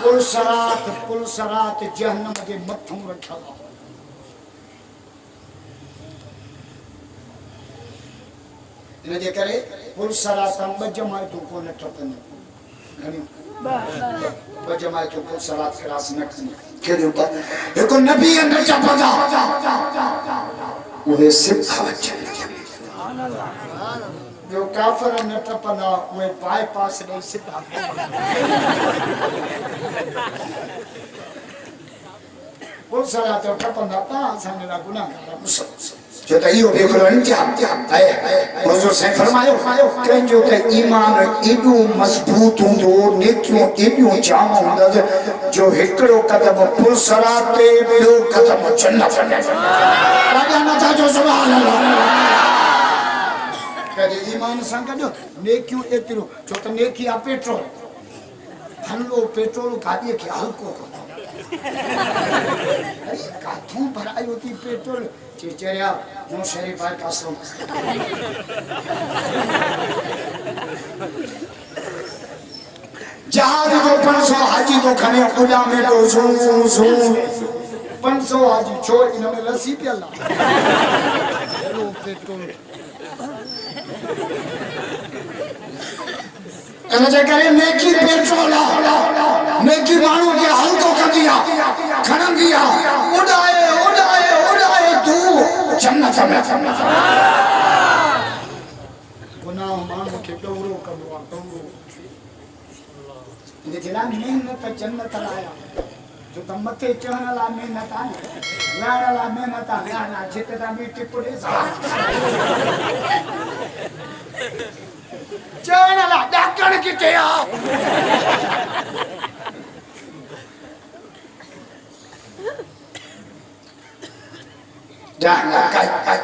पुलसरात जहन्नम के मथों रखा हुआ इनजे करे पुलसरात बजमायतों को न टपन घणी बजमायतों पुलसरात क्लास न केरियो बा एको नबी न टपदा उहे सिखा चले सुभान अल्लाह जो काफर न टपना उहे बाईपास नहीं सिधा पुलसरात टपना ता असाने ला गुनाहगार मुसलमान जो तो यो देखो इंतहा है हुजूर से फरमायो कि जो तो ईमान एडो मजबूत हुंदो नेकियों एडियो जाम हुंदा जो हिकड़ो कदम पुलसरात ते ॿियो कदम जन्नत में राजा न था जो सुभान अल्लाह कदे ईमान सां गॾु नेकियों एतिरो जो त नेकी आ पेट्रोल हलो पेट्रोल गाॾीअ खे हल्को कंदो काथों भरायो थी पेट्रोल चेचरिया नो शरीफ भाई कासो जहाज जो 500 हाजी तो खने उड़ा में तो सू 500 हाजी छो इनमें लस्सी पियला लो पेट्रोल इनजे करे नेकी पेट्रोल नेकी मानू के हल्को कर दिया खनन दिया उड़ाए तू जन्नत में गुनाह मानू के डोरो कबो डोरो इने जिला मेहनत जन्नत लाया जो तम मथे चढ़न ला मेहनत आ लाण ला मेहनत आ ना जितना भी टिपड़े चढ़न ला डाकण किथे आ jangan